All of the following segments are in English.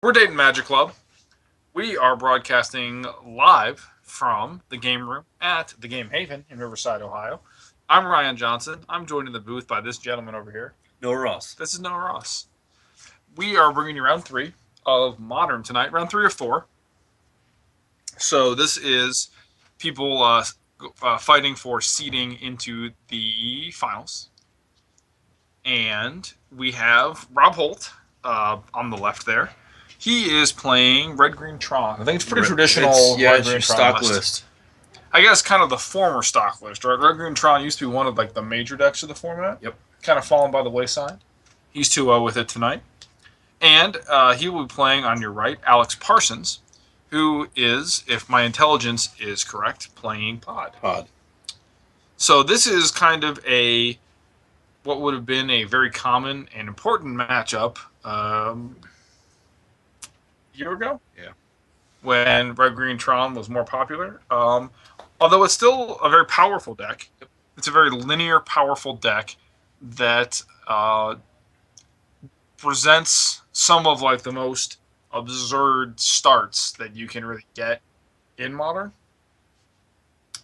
We're Dayton Magic Club. We are broadcasting live from the game room at the Game Haven in Riverside, Ohio. I'm Ryan Johnson. I'm joined in the booth by this gentleman over here. No Ross. This is Noah Ross. We are bringing you round three of Modern tonight, round three or four. So this is people fighting for seeding into the finals. And we have Rob Holt on the left there. He is playing Red Green Tron. I think it's pretty traditional It's Red Green your Tron stock list. I guess kind of the former stock list, right? Red Green Tron used to be one of like the major decks of the format. Yep. Kind of fallen by the wayside. He's 2-0 with it tonight. And he will be playing on your right, Alex Parsons, who is, if my intelligence is correct, playing Pod. So this is kind of what would have been a very common and important matchup a year ago. Yeah. When Red Green Tron was more popular. Although it's still a very powerful deck. Yep. It's a very linear, powerful deck that presents some of like the most absurd starts that you can really get in Modern.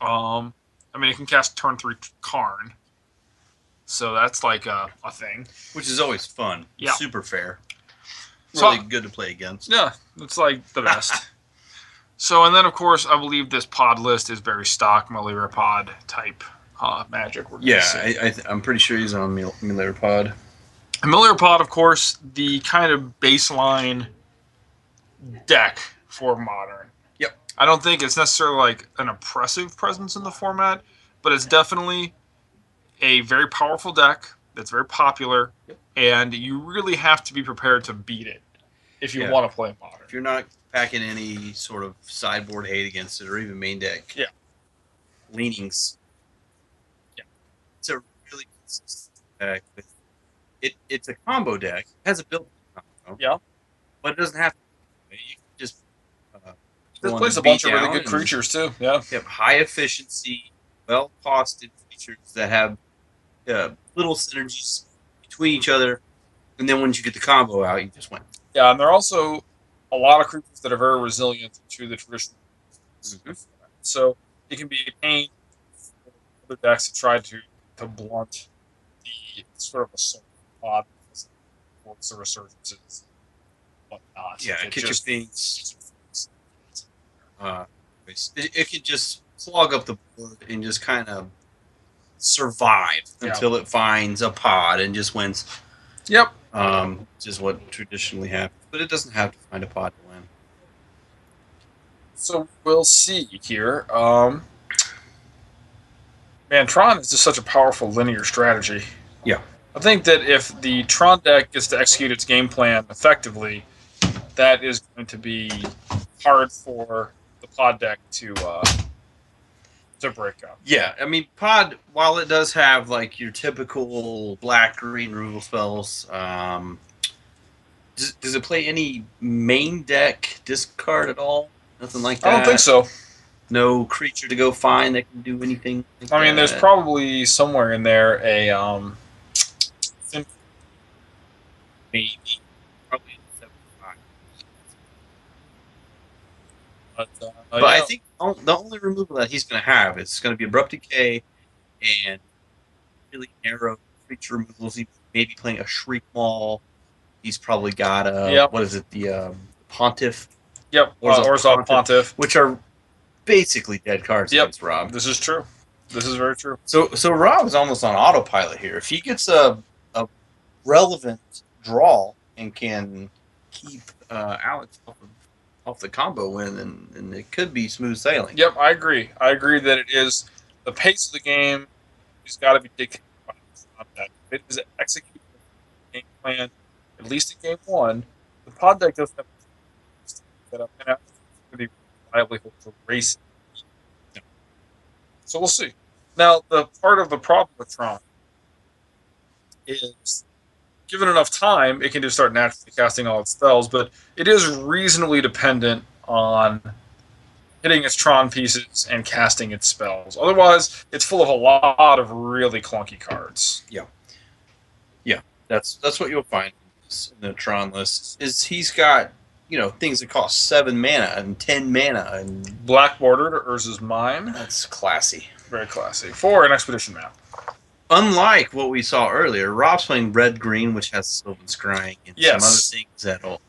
I mean, it can cast turn 3 Karn. So that's like a thing. Which is always fun. Yeah. Super fair. So- Really good to play against. Yeah, it's like the best. So, and then of course, I believe this pod list is very stock Malira pod type Magic. We're gonna Yeah, see. I'm pretty sure he's on Miller Pod. Malira pod, of course, the kind of baseline deck for Modern. Yep. I don't think it's necessarily like an oppressive presence in the format, but it's definitely a very powerful deck that's very popular, Yep. and you really have to be prepared to beat it if you Yeah. want to play Modern. If you're not packing any sort of sideboard hate against it or even main deck leanings, it's a really consistent deck. It's a combo deck. It has a built-in combo. Yeah. But it doesn't have to. You can just This one plays to a bunch beat of really down good and- creatures too. Yeah. You have high efficiency, well costed features that have little synergies between each other, and then once you get the combo out, you just win. Yeah, and there are also a lot of creatures that are very resilient to the traditional. So it can be a pain for other decks to try to blunt the sort of assault pod force the resurgences and whatnot. Yeah, It kick just- your things. It could just clog up the board and just kind of survive until it finds a pod and just wins. Yep. Which is what traditionally happens, but it doesn't have to find a pod to win. So we'll see here. Man, Tron is just such a powerful linear strategy. Yeah. I think that if the Tron deck gets to execute its game plan effectively, that is going to be hard for the pod deck to break up. Yeah, I mean, pod, while it does have like your typical black-green removal spells, does it play any main deck discard at all? Nothing like that? I don't think so. No creature to go find that can do anything like I mean, there's that? probably somewhere in there a Maybe. Probably 75. But I think the only removal that he's going to have is going to be Abrupt Decay and really narrow creature removals. He may be playing a Shriek Maul. He's probably got a, what is it, the Pontiff? Yep, Orzhov Pontiff. Which are basically dead cards against Rob. This is true. This is very true. So Rob is almost on autopilot here. If he gets a relevant draw and can keep Alex off the combo win, and it could be smooth sailing. Yep, I agree. I agree that it is the pace of the game has got to be dictated by that. If it is executed game plan, at least in game one, the pod deck doesn't have to set up and be reliably able to race it. So we'll see. Now, the part of the problem with Tron is given enough time, it can just start naturally casting all its spells, but it is reasonably dependent on hitting its Tron pieces and casting its spells. Otherwise, it's full of a lot of really clunky cards. Yeah. That's what you'll find in the Tron list. Is he's got things that cost 7 mana and 10 mana, and Black border to Urza's Mine. that's classy. Very classy. For an expedition map. Unlike what we saw earlier, Rob's playing red-green, which has Sylvan Scrying and some other things that'll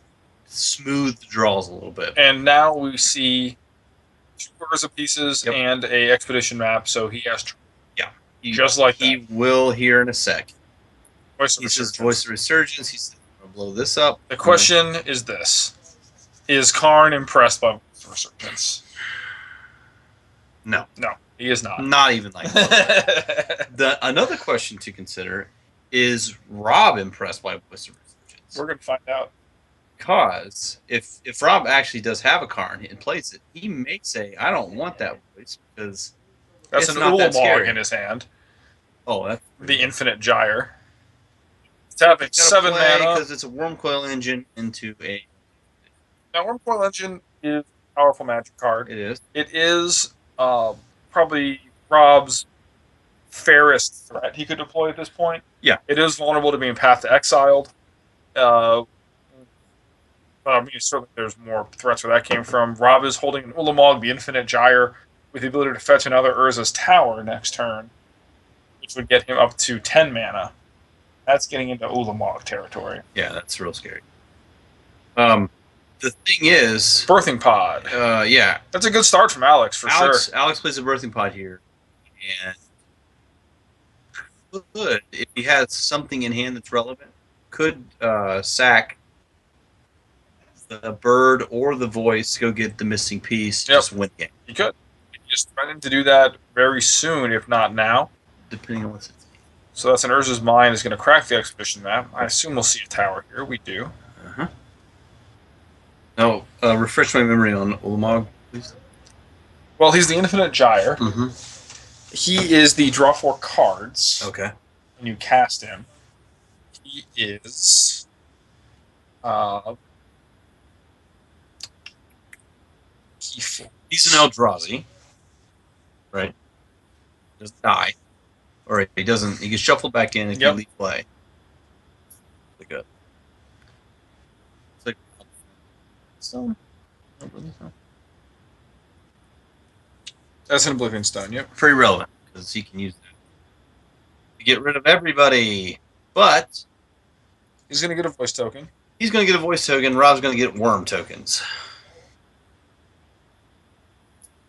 smooth the draws a little bit. And now we see 2 Urza pieces and a expedition map, so he has just like he that. will here in a sec. Voice he says Voice of Resurgence. He's going to blow this up. The question is this. Is Karn impressed by Voice of Resurgence? No. No, he is not. Not even like that. Another question to consider is Rob impressed by Voice of Resurgence? We're going to find out. Because if Rob actually does have a Karn and plays it, he may say, I don't want that voice because that's an Ulamog in his hand. Oh, that's the Infinite Gyre. Tapping 7 mana because it's a Wormcoil Engine into a. Now, Wormcoil Engine is a powerful Magic card. It is. It is probably Rob's fairest threat he could deploy at this point. Yeah. It is vulnerable to being Path to Exiled. Certainly there's more threats where that came from. Rob is holding an Ulamog, the Infinite Gyre, with the ability to fetch another Urza's Tower next turn, which would get him up to 10 mana. That's getting into Ulamog territory. Yeah, that's real scary. The thing is... Birthing Pod. Yeah. That's a good start from Alex, for sure. Alex plays a Birthing Pod here. And could, if he has something in hand that's relevant, could sack the bird or the voice, go get the missing piece, just win the game. You could. You're just threatening to do that very soon, if not now. Depending on what's in. So that's an Urza's Mine is going to crack the expedition map. I assume we'll see a tower here. We do. Uh-huh. Now, refresh my memory on Ulamog, please. Well, he's the Infinite Gyre. Mm-hmm. He is the draw 4 cards. Okay. When you cast him. He is... He's an Eldrazi. Right. Doesn't die. Or he doesn't. He gets shuffled back in if you leave play. It's like so. That's an Oblivion Stone. Yep. Pretty relevant because he can use that to get rid of everybody. But he's going to get a voice token. He's going to get a voice token. Rob's going to get worm tokens.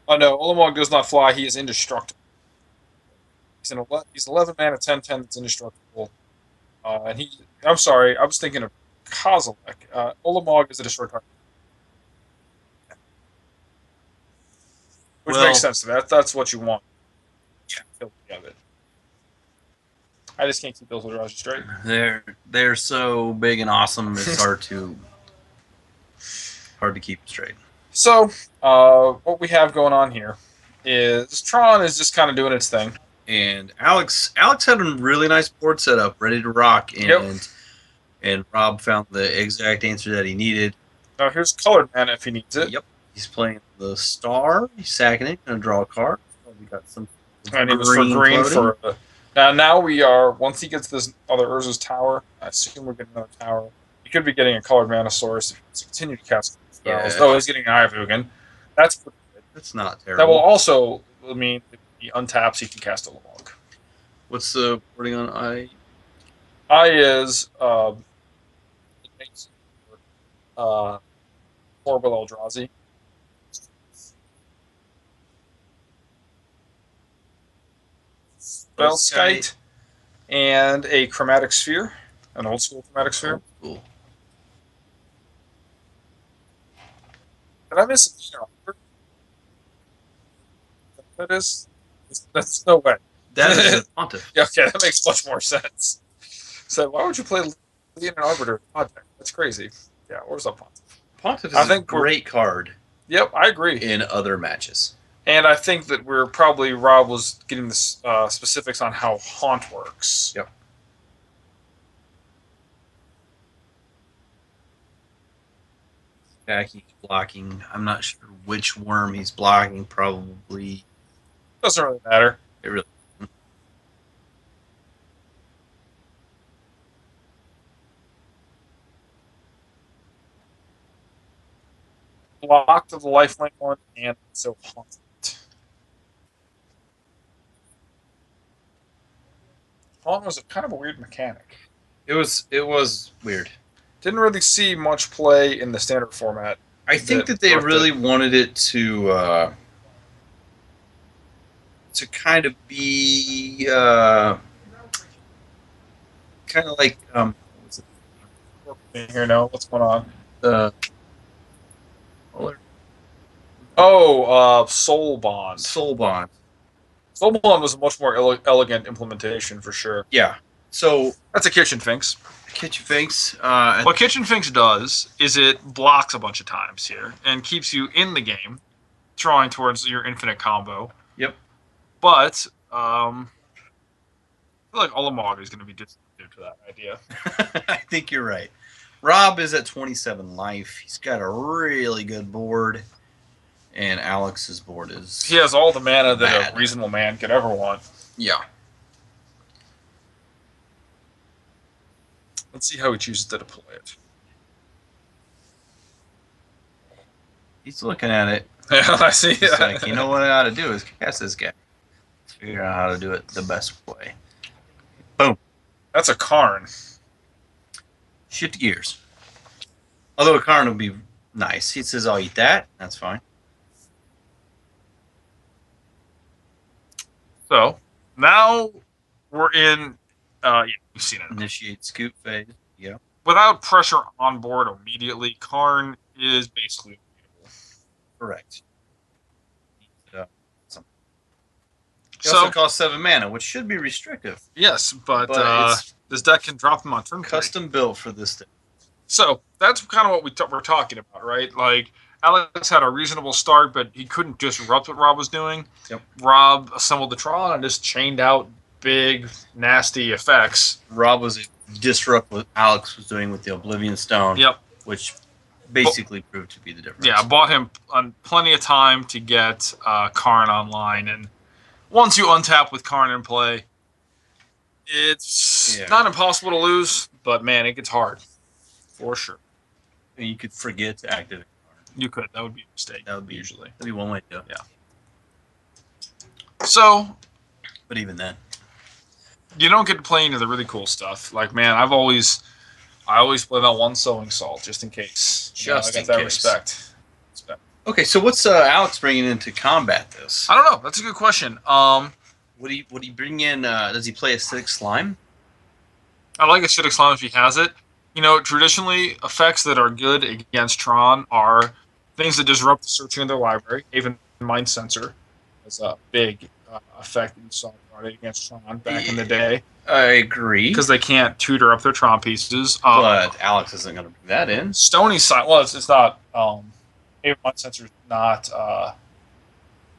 Oh no, Ulamog does not fly. He is indestructible. He's 11 mana, 10/10 that's indestructible. And I'm sorry, I was thinking of Kozilek. Ulamog is a destroy target. Which makes sense to me. That's what you want. Yeah, of it. I just can't keep those Eldrazi straight. They're so big and awesome. It's hard to keep straight. So, what we have going on here is Tron is just kind of doing its thing. And Alex had a really nice board set up, ready to rock, and Rob found the exact answer that he needed. Now here's colored mana if he needs it. Yep. He's playing the star. He's sacking it. Gonna draw a card. We got some. And it was for green for. Now we are. Once he gets this other Urza's Tower, I assume we're getting another tower. He could be getting a colored mana source if he continue to cast spells. Oh, he's getting an Eye of Ugin. That's pretty good. That's not terrible. That will also mean if he untaps, he can cast a log. What's the wording on Eye? Eye is it makes horrible Eldrazi. Spellskite and a Chromatic Sphere, an old school Chromatic Sphere. Cool. Did I miss a Arbiter? That is. That's no way. That is a Pontiff. Okay, that makes much more sense. So why would you play Legion and Arbiter project? That's crazy. Yeah, where's that Pontiff? Pontiff is a great card. Yep, I agree. In other matches. And I think that Rob was getting the specifics on how Haunt works. Yep. He's blocking. I'm not sure which worm he's blocking. Probably. Doesn't really matter. It really. blocked the lifelink one, and so haunt. Haunt was a kind of a weird mechanic. It was weird. Didn't really see much play in the standard format. I think that they really wanted it to kind of be kind of like what's it? Here now, what's going on? Soul Bond. Soul Bond. Soul Bond was a much more elegant implementation for sure. Yeah. So that's a Kitchen Finks. Kitchen Finks. What Kitchen Finks does is it blocks a bunch of times here and keeps you in the game, drawing towards your infinite combo. Yep. But I feel like Olimog is going to be disappointed to that idea. I think you're right. Rob is at 27 life. He's got a really good board. And Alex's board is... He has all the mana that a reasonable man could ever want. Yeah. Let's see how he chooses to deploy it. He's looking at it. Yeah, I see. He's like, you know what I ought to do is cast this guy. Let's figure out how to do it the best way. Boom. That's a Karn. Shift gears. Although a Karn would be nice. He says, I'll eat that. That's fine. So, now we're in, you've seen it. Initiate scoop phase, yeah. Without pressure on board immediately, Karn is basically unbeatable. Correct. He also costs 7 mana, which should be restrictive. Yes, but this deck can drop them on turn 3. Custom built for this deck. So, that's kind of what we're talking about, right? Like, Alex had a reasonable start, but he couldn't disrupt what Rob was doing. Yep. Rob assembled the Tron and just chained out big, nasty effects. Rob was disrupt what Alex was doing with the Oblivion Stone. Yep. Which basically proved to be the difference. Yeah, bought him plenty of time to get Karn online, and once you untap with Karn in play, it's not impossible to lose, but man, it gets hard. For sure. And you could forget to activate. You could. That would be a mistake. That would be usually. That'd be one way to do it. Yeah. So, but even then, you don't get to play any of the really cool stuff. Like, man, I always play that one sowing salt just in case. Just I got that respect. Okay, so what's Alex bringing in to combat this? I don't know. That's a good question. Would he bring in? Does he play Acidic Slime? I like Acidic Slime if he has it. You know, traditionally, effects that are good against Tron are things that disrupt the searching of their library. Even Mind Sensor is a big effect that you saw against Tron back in the day. I agree. Because they can't tutor up their Tron pieces. But Alex isn't going to bring that in. Stony Side, well, it's not. Even Mind Sensor is not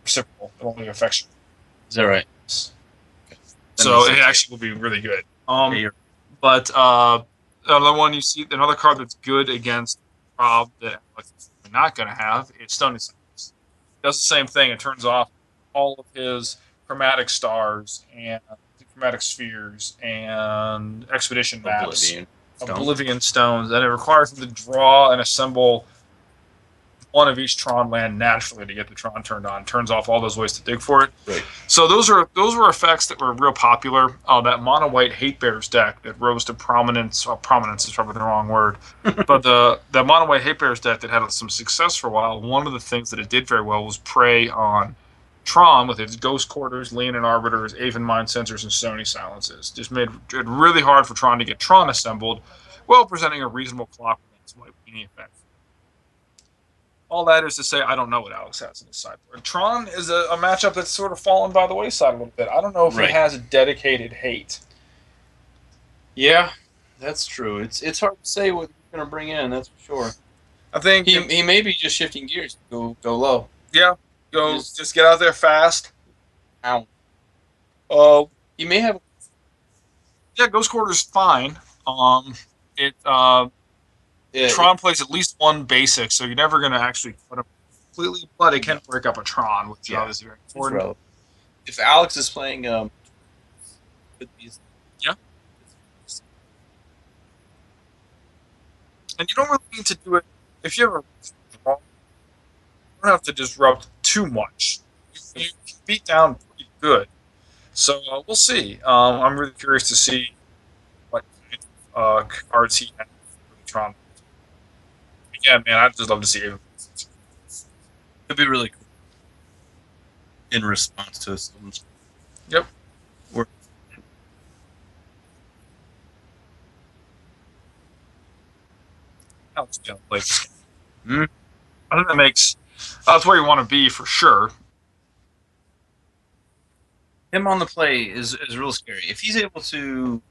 reciprocal. It only affects you. Is that right? So it actually will be really good. But another one you see, another card that's good against Rob that Alex is not going to have is Stony Side. It does the same thing. It turns off all of his chromatic stars and chromatic spheres and expedition maps, Oblivion stones, and it requires him to draw and assemble one of each Tron land naturally to get the Tron turned on. Turns off all those ways to dig for it. Right. So those were effects that were real popular. That mono white Hate Bears deck that rose to prominence. Prominence is probably the wrong word, but the mono white Hate Bears deck that had some success for a while. One of the things that it did very well was prey on Tron with its Ghost Quarters, Leonin Arbiters, Aven Mind Sensors, and Stony Silences. Just made it really hard for Tron to get Tron assembled, while presenting a reasonable clock against white weenie effects. All that is to say, I don't know what Alex has in his sideboard. Tron is a matchup that's sort of fallen by the wayside a little bit. I don't know if he has a dedicated hate. Yeah, that's true. It's hard to say what he's going to bring in, that's for sure. I think he may be just shifting gears to go low. Yeah, just get out there fast. Ow. He may have... Yeah, Ghost Quarters fine. Tron plays at least one basic, so you're never going to actually put him completely, but it can break up a Tron, which is obviously very important. If Alex is playing... Yeah. And you don't really need to do it... If you have a draw, don't have to disrupt too much. You beat down pretty good. So we'll see. I'm really curious to see what kind of cards he has for the Tron. Again, man, I'd just love to see him. It'd be really cool in response to some. Yep. Alex gonna play this game. I think that makes that's where you want to be for sure. Him on the play is real scary. If he's able to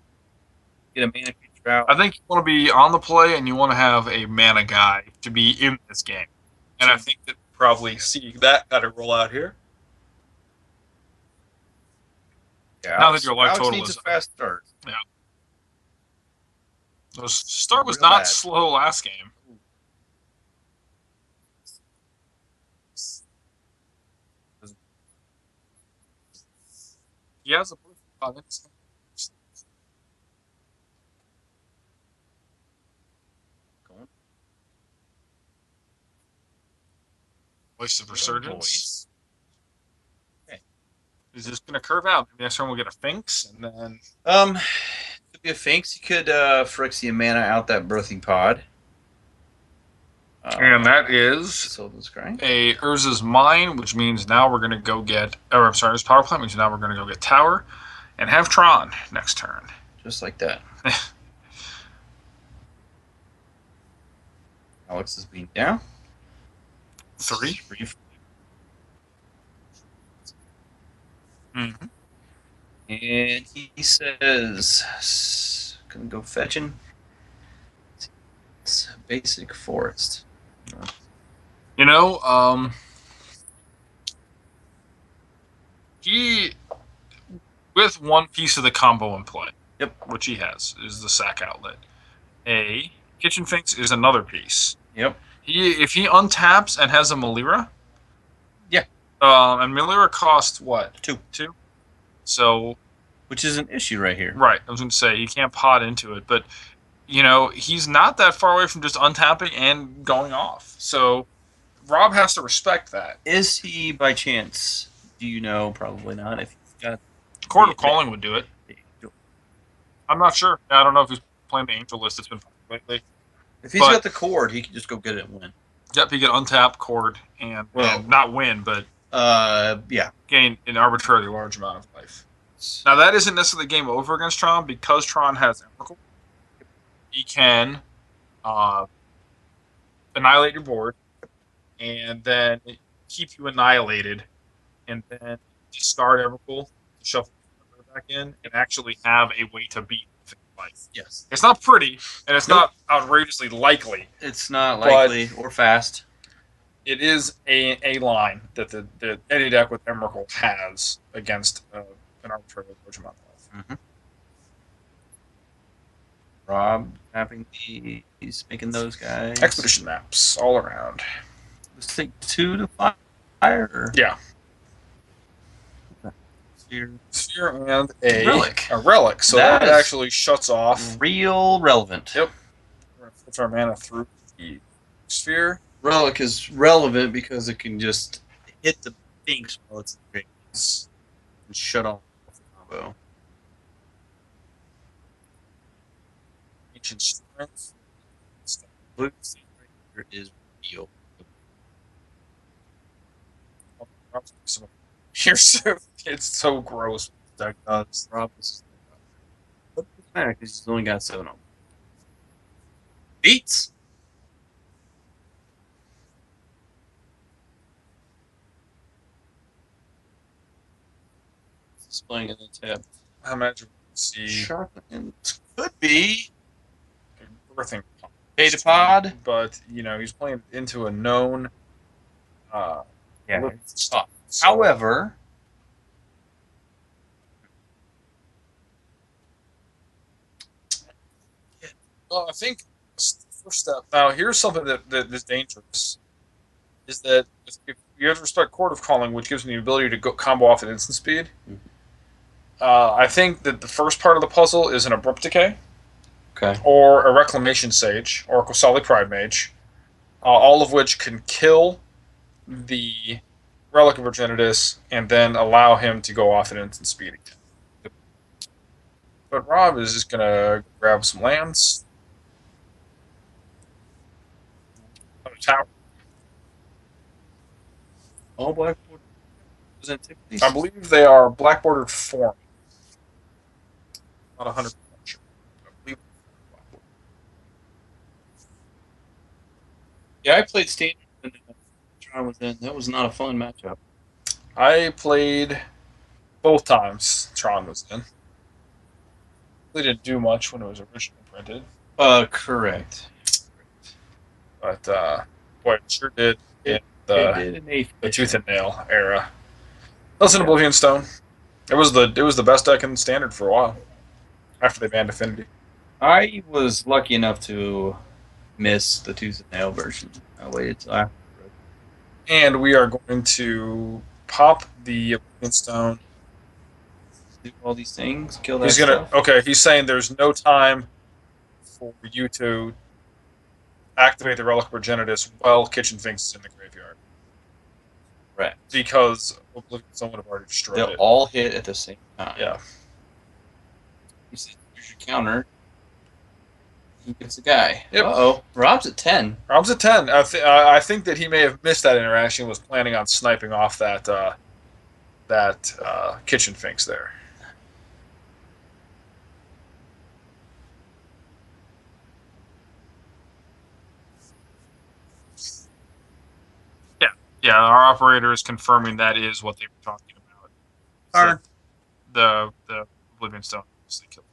get a mana creature out, I think you want to be on the play and you want to have a mana guy to be in this game. And I think that we'll probably see that kind of roll out here. yeah, Now that your life Alex total needs is a fast start. Yeah. The start was Real not bad. slow last game. He has a voice of resurgence. Okay. He's just gonna curve out. Maybe next turn we'll get a Finks, and then could be a Finks. He could Phyrexian mana out that birthing pod. and that is Sylvan's Scrying. a Urza's Mine, which means now we're gonna go get. Or I'm sorry, this power plant means now we're gonna go get Tower, and have Tron next turn. Just like that. Alex is being down. 3. Mm-hmm. And he says, gonna go fetching. It's basic forest. You know, he with one piece of the combo in play. Yep. Which he has is the sack outlet. A Kitchen Finks is another piece. Yep. If he untaps and has a Melira. Yeah. And Melira costs what? 2. So, which is an issue right here. Right. I was going to say you can't pot into it, but you know he's not that far away from just untapping and going off. So Rob has to respect that. Is he by chance? Do you know? Probably not. If he's got Court of Calling would do it. I'm not sure. I don't know if he's playing the Angel list. It's been lately. If he's got the cord, he can just go get it and win. Yep, he can untap Cord and not win, but yeah, gain an arbitrarily large amount of life. Now that isn't necessarily game over against Tron because Tron has Emrakul. He can annihilate your board and then keep you annihilated, and then discard Emrakul, shuffle back in, and actually have a way to beat life. Yes. It's not pretty, and it's not outrageously likely. It's not likely or fast. It is a line that the any deck with Emrakul has against an arbitrarily large amount of life. Mm-hmm. Rob he's making those guys. Expedition maps all around. Let's take 2 to fire. Yeah. Sphere and a relic. So that actually shuts off. Real relevant. Yep. We're going to filter our mana through the sphere. Relic is relevant because it can just hit the Finks while it's in the great and shut off the combo. Ancient Strength. Blue right here is real. It's so gross. That does. Rob is what does matter because he's only got 7 on. Beats. Displaying in the tab. I imagine we'll see. Sharpland could be Birthing Data Pod, but you know he's playing into a known. Yeah, it's tough. So, however, well, I think the first step. Now, here's something that is dangerous: is that if you have to respect Court of Calling, which gives me the ability to go combo off at instant speed. I think that the first part of the puzzle is an Abrupt Decay. Okay. Or a Reclamation Sage, or a Qasali Pride Mage, all of which can kill the Relic of Virginitas and then allow him to go off at instant speed again. But Rob is just gonna grab some lands. Tower. All black I believe they are black bordered form. Not 100% sure. I believe. Yeah, I played standard when Tron was in. That was not a fun matchup. I played both times Tron was in. They didn't do much when it was originally printed. Correct. But boy, it sure did in It did an the Tooth and Nail era. Listen, Oblivion Stone. It was the best deck in Standard for a while. After they banned Affinity. I was lucky enough to miss the Tooth and Nail version. I waited till after. And we are going to pop the Oblivion Stone. Do all these things, kill that He's gonna stuff. okay. He's saying there's no time for you to activate the Relic of Virginitas while Kitchen Finks is in the graveyard. Right. Because Oblivion Stone would have already destroyed They'll it. all hit at the same time. Yeah. Here's your counter. He gets a guy. Yep. Uh-oh. Rob's at 10. Rob's at 10. I think that he may have missed that interaction, was planning on sniping off that Kitchen Finks there. Yeah, our operator is confirming that is what they were talking about. Karn. The Oblivion Stone obviously killed.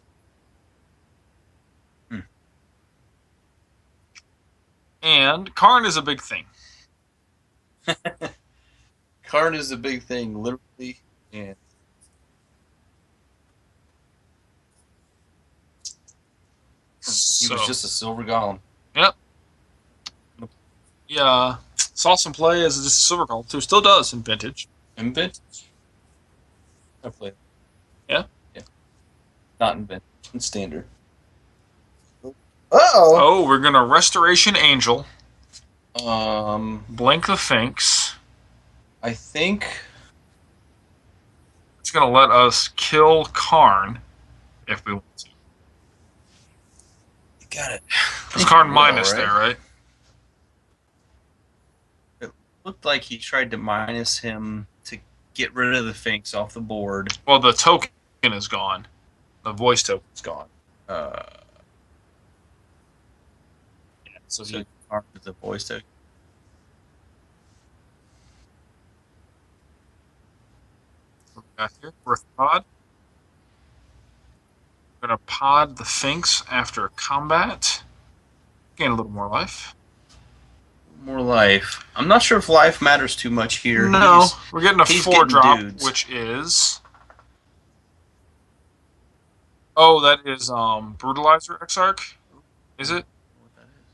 And Karn is a big thing. Karn is a big thing, literally. And he was just a silver golem. Yep. Yeah, saw some play as just a silver golem too. Still does in Vintage. In Vintage? I played. Yeah? Yeah. Not in Vintage. In Standard. Uh-oh. Oh, we're going to Restoration Angel. Blink the Finks. I think it's going to let us kill Karn if we want to. You got it. There's Karn minus right? There, right? It looked like he tried to minus him to get rid of the Finks off the board. Well, the token is gone. The voice token is gone. Yeah, so he armed with the voice token. Got here. Birth pod. We're going to pod the Finks after combat. Gain a little more life. More life. I'm not sure if life matters too much here. No, we're getting a 4-drop, which is... Oh, that is Brutalizer Exarch? Is it? What that is?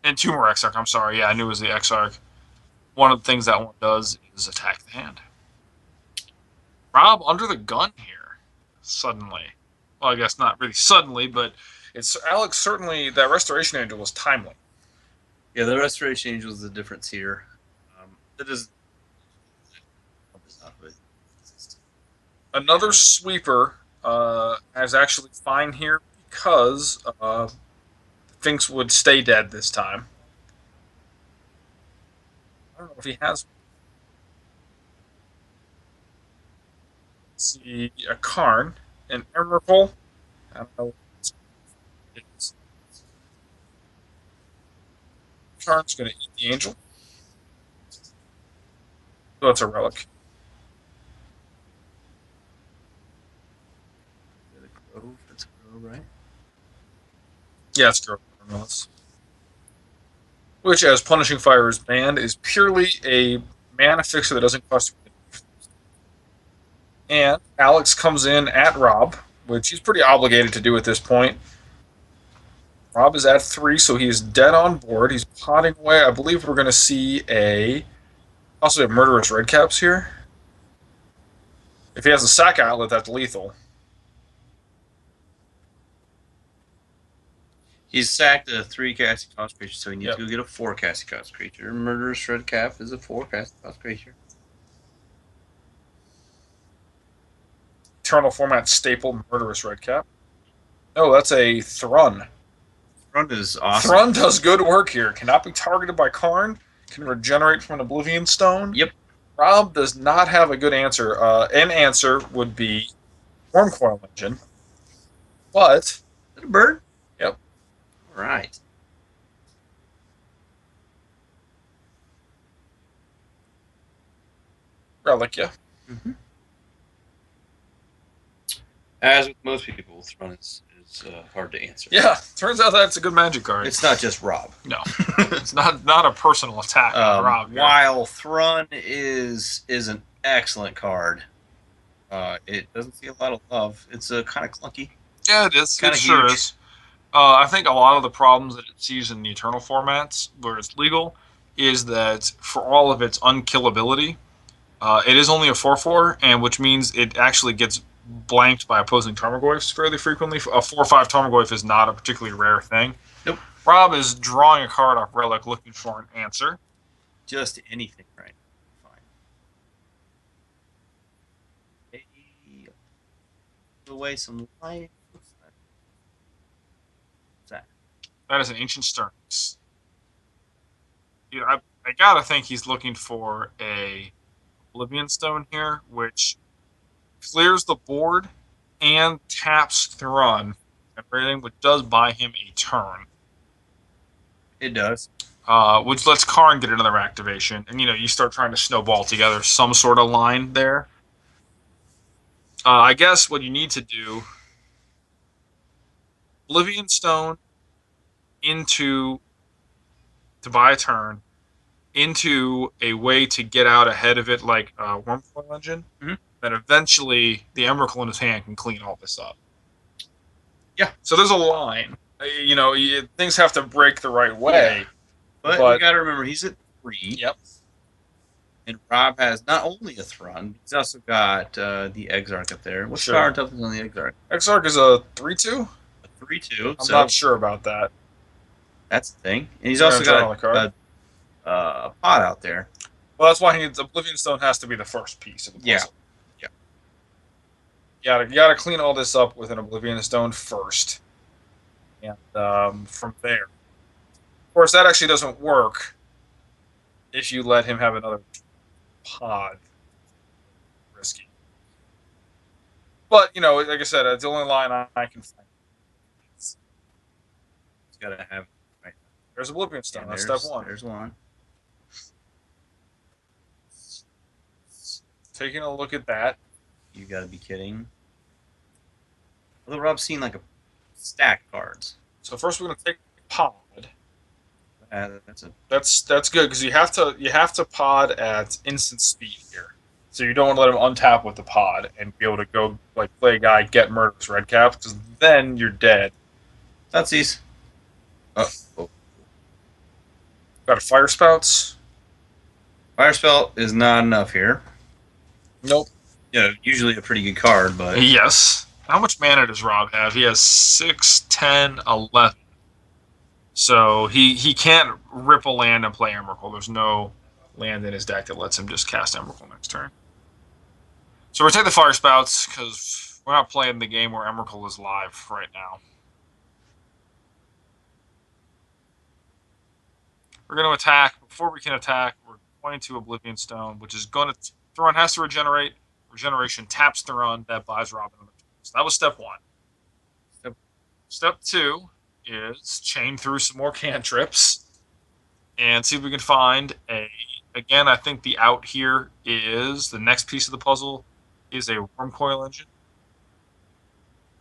And 2 more Exarch, I'm sorry. Yeah, I knew it was the Exarch. One of the things that one does is attack the hand. Rob under the gun here, suddenly. Well, I guess not really suddenly, but it's Alex certainly, that Restoration Angel was timely. Yeah, the Restoration Angel is the difference here. It is another sweeper is actually fine here because Finks would stay dead this time. I don't know if he has. Let's see, a Karn, an Emrakul. I don't know. Karn's going to eat the angel. So that's a relic. It's Grove, right? Yeah, it's Grove. Which, as Punishing Fire is banned, is purely a mana fixer that doesn't cost. And Alex comes in at Rob, which he's pretty obligated to do at this point. Rob is at 3, so he's dead on board. He's potting away. I believe we're going to see also a Murderous Redcaps here. If he has a sack outlet, that's lethal. He's sacked a 3 casting cost creature, so he needs Yep. to go get a 4 casting cost creature. Murderous Red Cap is a 4 casting cost creature. Eternal format staple Murderous Redcap. Oh, that's a Thrun. Thrun is awesome. Thrun does good work here. Cannot be targeted by Karn. Can regenerate from an Oblivion Stone. Yep. Rob does not have a good answer. An answer would be Wormcoil Engine. But. Is that a bird? Yep. All right. Relic, yeah. Mm-hmm. As with most people, Thrun is hard to answer. Yeah, turns out that's a good magic card. It's not just Rob. No, it's not a personal attack on Rob. Here. While Thrun is an excellent card, it doesn't see a lot of love. It's kind of clunky. Yeah, it is. Kind it of sure huge. is. I think a lot of the problems that it sees in the Eternal formats, where it's legal, is that for all of its unkillability, it is only a 4/4, and which means it actually gets blanked by opposing Tarmogoyfs fairly frequently. A 4/5 Tarmogoyf is not a particularly rare thing. Nope. Rob is drawing a card off Relic looking for an answer. Just anything, right? Fine. Away some life. What's that? That is an Ancient Sterns. I gotta think he's looking for a Oblivion Stone here, which clears the board and taps Thrun, everything, which does buy him a turn. It does. Which lets Karn get another activation, and you start trying to snowball together some sort of line there. I guess what you need to do, Oblivion Stone to buy a turn, into a way to get out ahead of it, like Wormcoil Engine. Mm-hmm. Then eventually the Emrakul in his hand can clean all this up. Yeah. So there's a line. Things have to break the right way. Yeah. But you got to remember, he's at 3. Yep. And Rob has not only a Thrun, he's also got the Exarch up there. What's the power and toughness on the Exarch? Exarch is a 3/2? A 3/2. I'm not sure about that. That's the thing. And he's also got a pot out there. Well, that's why he needs Oblivion Stone has to be the first piece of the puzzle. Yeah. You gotta clean all this up with an Oblivion Stone first. And from there. Of course, that actually doesn't work if you let him have another pod. Risky. But, like I said, it's the only line I can find. He's got to have... Right. There's Oblivion Stone. That's step 1. There's one. Taking a look at that. You got to be kidding. Although Rob's seen like a stack cards. So first we're going to take pod. That's good because you have to pod at instant speed here. So you don't want to let him untap with the pod and be able to go play a guy, get Murderous Redcap, because then you're dead. That's easy. Oh. Got a Fire Spouts. Fire Spell is not enough here. Nope. Usually a pretty good card, but... Yes. How much mana does Rob have? He has 6, 10, 11. So he can't rip a land and play Emrakul. There's no land in his deck that lets him just cast Emrakul next turn. So we're taking the Fire Spouts because we're not playing the game where Emrakul is live right now. We're going to attack. Before we can attack, we're going to Oblivion Stone, which is going to... Thrun has to regenerate. Regeneration taps Thrun. That buys Rob another turn. So that was step 1. Step 2 is chain through some more cantrips and see if we can find again, I think the out here is the next piece of the puzzle is a Wormcoil Engine.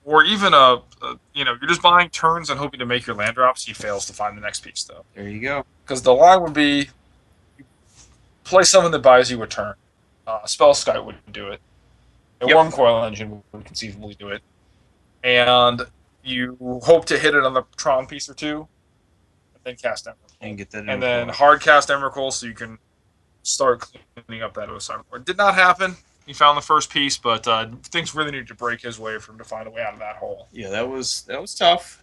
Or even you're just buying turns and hoping to make your land drops. He fails to find the next piece, though. There you go. Because the line would be play someone that buys you a turn. Spell Sky wouldn't do it. A Wormcoil Engine would conceivably do it. And you hope to hit it on the Tron piece or two, and then cast Emrakul. And get that. And then hard cast Emrakul so you can start cleaning up that other side of the board. Did not happen. He found the first piece, but things really needed to break his way for him to find a way out of that hole. Yeah, that was tough.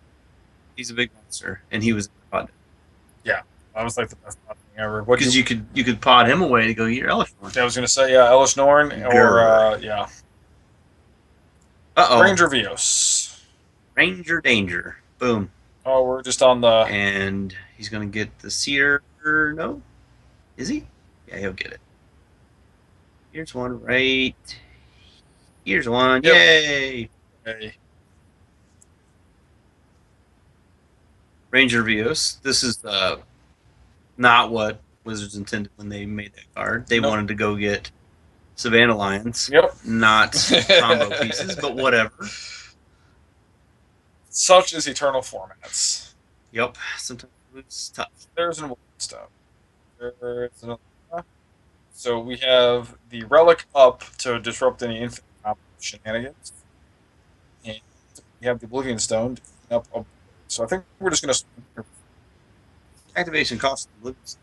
He's a big monster, and he was pod. Yeah, that was like the best pod thing ever. Because you could pod him away to go get your Elish Norn. I was gonna say Elish Norn or yeah. Ranger Vios. Ranger Danger. Boom. Oh, we're just on the. And he's gonna get the Seer. No, is he? Yeah, he'll get it. Here's one right. Here's one. Yep. Yay! Okay. Ranger Vios. This is not what Wizards intended when they made that card. They wanted to go get Savannah Lions. Yep. Not combo pieces, but whatever. Such is eternal formats. Yep. Sometimes it's tough. There's an Stone. There's another. So we have the Relic up to disrupt any infinite shenanigans. And we have the Oblivion Stone up. So I think we're just going to. Activation cost of Oblivion Stone.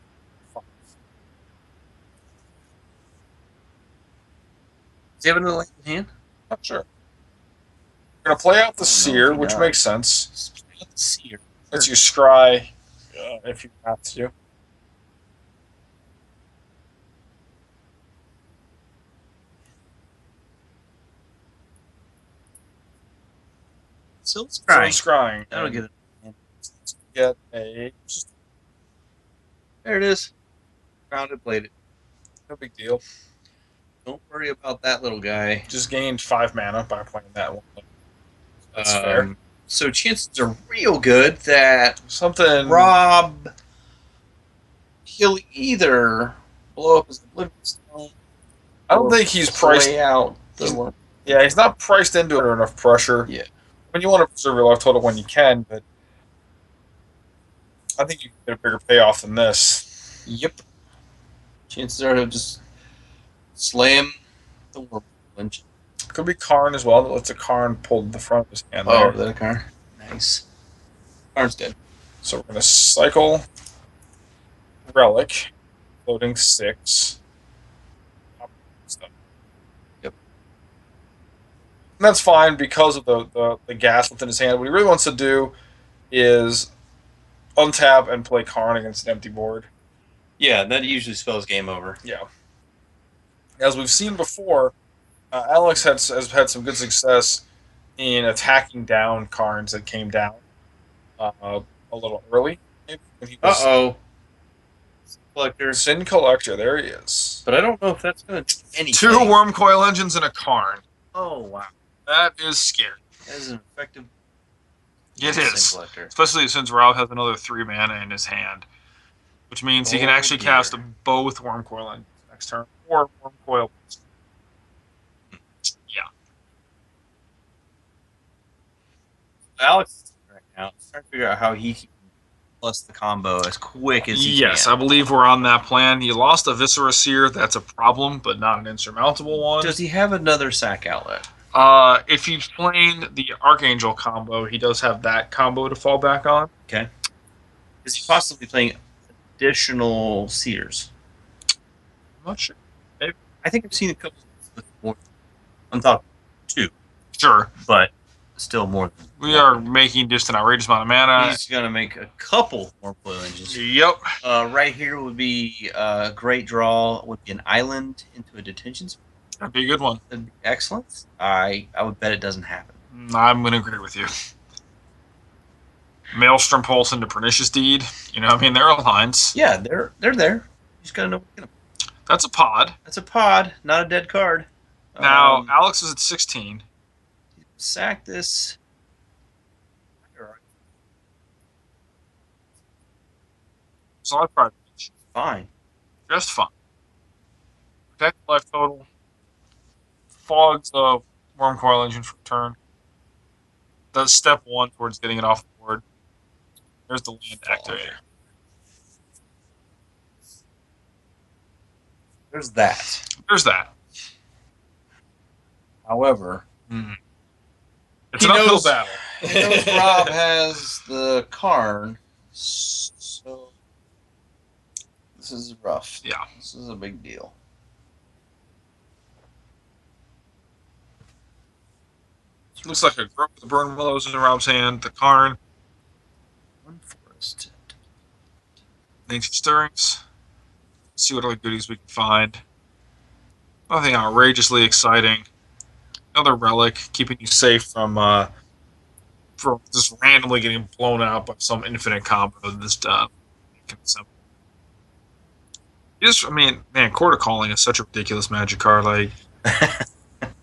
Does he have another land in hand? Not sure. We're going to play out the Seer, which makes sense. Play out the Seer. Lets you scry if you have to. Still scrying. Still scrying. That'll get it. Get a. There it is. Grounded, bladed. No big deal. Don't worry about that little guy. Just gained 5 mana by playing that one. That's fair. So chances are real good that something Rob, he'll either blow up his Oblivion Stone. I don't think he's priced out. Yeah, he's not priced into it or enough pressure. Yeah. I mean, you want to preserve your life total when you can, but I think you can get a bigger payoff than this. Yep. Chances are he'll just slam the Wormcoil Engine. Could be Karn as well. That lets a Karn pull the front of his hand. Oh, that a Karn? Nice. Karn's dead. So we're going to cycle Relic, loading 6. Yep. And that's fine because of the gas within his hand. What he really wants to do is untap and play Karn against an empty board. Yeah, that usually spells game over. Yeah. As we've seen before, Alex has had some good success in attacking down Karns that came down a little early. Sin Collector, there he is. But I don't know if that's going to do anything. 2 Wormcoil Engines and a Karn. Oh, wow. That is scary. That is an effective It is. Especially since Rob has another 3 mana in his hand. Which means he can actually cast both Wormcoil Engines next turn. Or Wormcoil. Yeah. Alex right now is trying to figure out how he can plus the combo as quick as he can. Yes, I believe we're on that plan. He lost a Viscera Seer. That's a problem, but not an insurmountable one. Does he have another sack outlet? If he's playing the Archangel combo, he does have that combo to fall back on. Okay. Is he possibly playing additional Seers? I'm not sure. Maybe. I think I've seen a couple with more. I'm talking 2. Sure. But still more than we are making just an outrageous amount of mana. He's going to make a couple more Wormcoil Engines. Yep. Right here would be a great draw. Would be an island into a detention spot. That'd be a good one. That'd be excellent. I would bet it doesn't happen. I'm going to agree with you. Maelstrom Pulse into Pernicious Deed. You know, I mean, there are lines. Yeah, they're there. You just got to know what to get them. That's a pod. That's a pod, not a dead card. Now, Alex is at 16. Sack this. So I probably fine. Just fine. Protect life total. Fogs the Wormcoil Engine for turn. That's step 1 towards getting it off the board. There's the land activator. There's that. There's that. However, it's an uphill battle. He knows Rob has the Karn, so this is rough. Yeah. This is a big deal. Looks like a Grove of the Burn Willows in Rob's hand. The Karn. Forest. Ancient stirrings. See what other goodies we can find. Nothing outrageously exciting. Another relic, keeping you safe from just randomly getting blown out by some infinite combo. This can assemble. Just, I mean, man, Quarter Calling is such a ridiculous magic card. Like,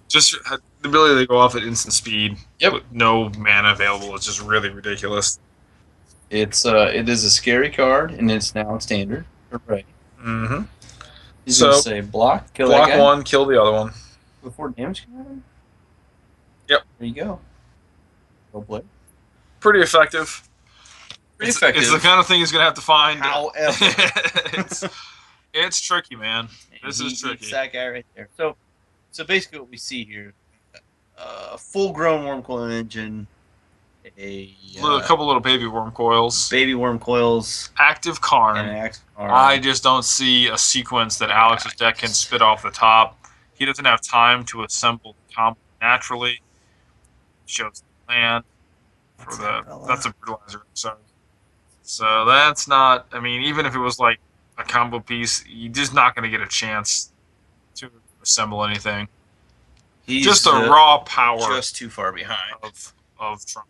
just the ability to go off at instant speed with no mana available is just really ridiculous. It is a scary card, and it's now standard. Right. Mm-hmm. He's gonna say block, kill that guy. One, kill the other one. Before damage can happen. Yep. There you go. Go play. Pretty effective. Pretty effective. It's the kind of thing he's gonna have to find. However, it's tricky, man. This is tricky. That guy right there. So basically, what we see here: full-grown Wormcoil engine, a couple little baby worm coils, and active Karn. an active Karn. I just don't see a sequence that Alex's deck can spit off the top. He doesn't have time to assemble the combo naturally. Shows the land for that's a brutalizer. Sorry. So that's not. I mean, even if it was like a combo piece, you're just not going to get a chance to assemble anything. He's just a raw power, just too far behind of Trump.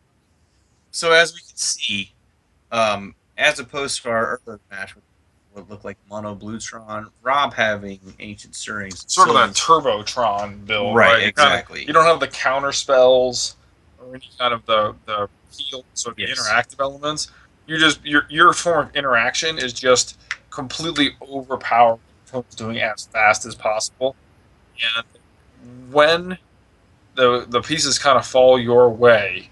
So as we can see, as opposed to our earlier match with what looked like Mono Bluetron, Rob having Ancient Stirrings, sort of that Turbotron build, right? Exactly. You don't have the counter spells or any kind of the heal, so the interactive elements. Your form of interaction is just completely overpowered what it's doing as fast as possible. And when the pieces kind of fall your way,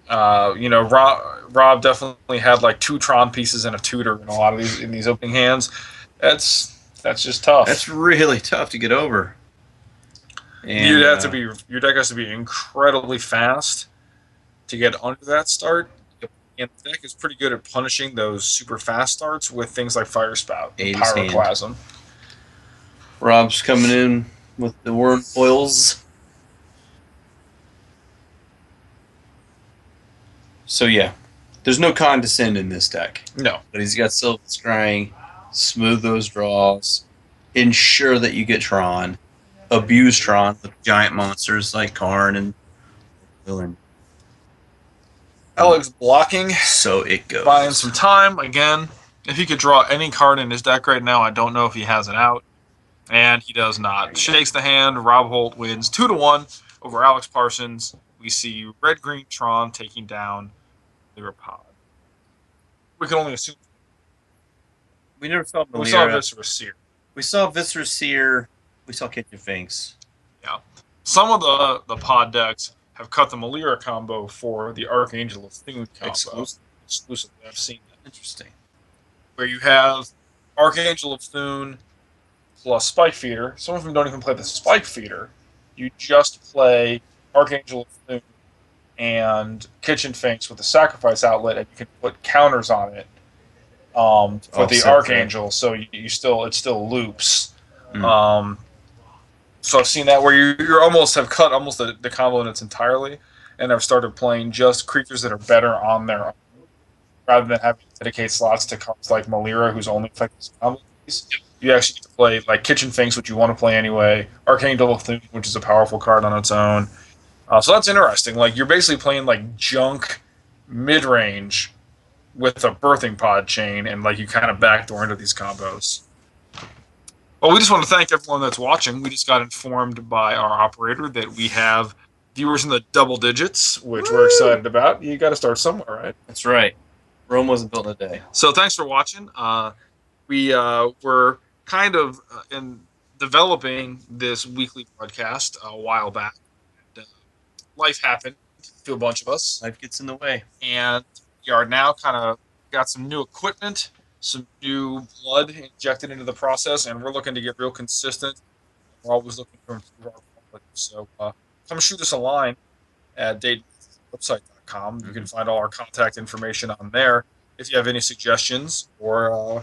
Rob definitely had like 2 Tron pieces and a tutor in a lot of these opening hands. That's just tough. That's really tough to get over. And your deck has to be incredibly fast to get under that start. And the deck is pretty good at punishing those super fast starts with things like Fire Spout and Pyroclasm. Rob's coming in with the worm foils. So yeah, there's no Condescend in this deck. No. But he's got Silver Scrying, smooth those draws, ensure that you get Tron, abuse Tron with giant monsters like Karn and Villain. Alex blocking. So it goes. Buying some time. Again, if he could draw any card in his deck right now, I don't know if he has it out. And he does not. Shakes the hand. Rob Holt wins 2-1 over Alex Parsons. We see red-green Tron taking down Pod. We can only assume. We never saw Malira. We saw Viscerous Seer. We saw Viscerous Seer. We saw Kitchen Finks. Yeah. Some of the pod decks have cut the Malira combo for the Archangel of Thune combo. Exclusively. I've seen that. Interesting. Where you have Archangel of Thune plus Spike Feeder. Some of them don't even play the Spike Feeder. You just play Archangel of Thune and Kitchen Finks with the Sacrifice Outlet, and you can put counters on it for the Archangel, so it still loops. So I've seen that where you almost have cut almost the combo in its entirely, and I've started playing just creatures that are better on their own, rather than having to dedicate slots to cards like Malira, who's only effective as a combo piece. You actually get to play like Kitchen Finks, which you want to play anyway, Archangel of Thune, which is a powerful card on its own. So that's interesting. Like, you're basically playing like junk mid-range with a birthing pod chain, and like you kind of backdoor into these combos. Well, we just want to thank everyone that's watching. We just got informed by our operator that we have viewers in the double digits, which we're excited about. You got to start somewhere, right? That's right. Rome wasn't built in a day. So thanks for watching. We were kind of in developing this weekly broadcast a while back. Life happened to a bunch of us. Life gets in the way. And we are now kind of got some new equipment, some new blood injected into the process, and we're looking to get real consistent. We're always looking to improve our quality. So come shoot us a line at datewebsite.com. You can find all our contact information on there. If you have any suggestions or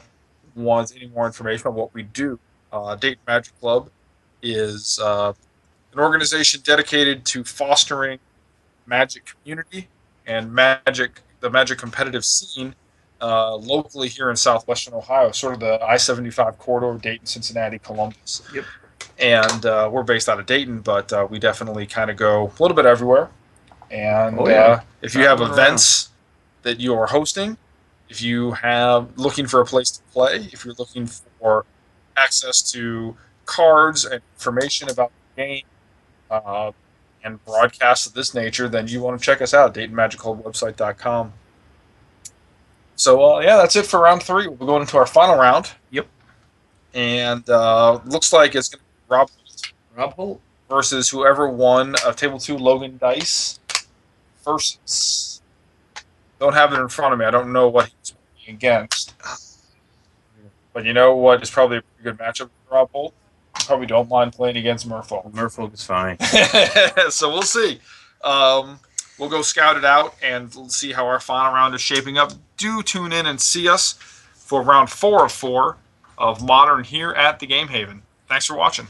want any more information on what we do, Dayton Magic Club is an organization dedicated to fostering magic community and magic the Magic competitive scene locally here in southwestern Ohio, sort of the I-75 corridor, Dayton, Cincinnati, Columbus. Yep. And we're based out of Dayton, but we definitely kind of go a little bit everywhere. And if you have events that you are hosting, if you have looking for a place to play, if you're looking for access to cards and information about the game and broadcasts of this nature, then you want to check us out, DaytonMagicClubwebsite.com. So, that's it for round 3. We'll be going into our final round. Yep. And looks like it's going to be Rob Holt versus whoever won Table 2 Logan Dice versus. Don't have it in front of me. I don't know what he's playing against. But you know what is probably a pretty good matchup for Rob Holt? Probably don't mind playing against Murfolk. Murfolk is fine. So we'll see. We'll go scout it out and see how our final round is shaping up. Do tune in and see us for round 4 of 4 of Modern here at the Game Haven. Thanks for watching.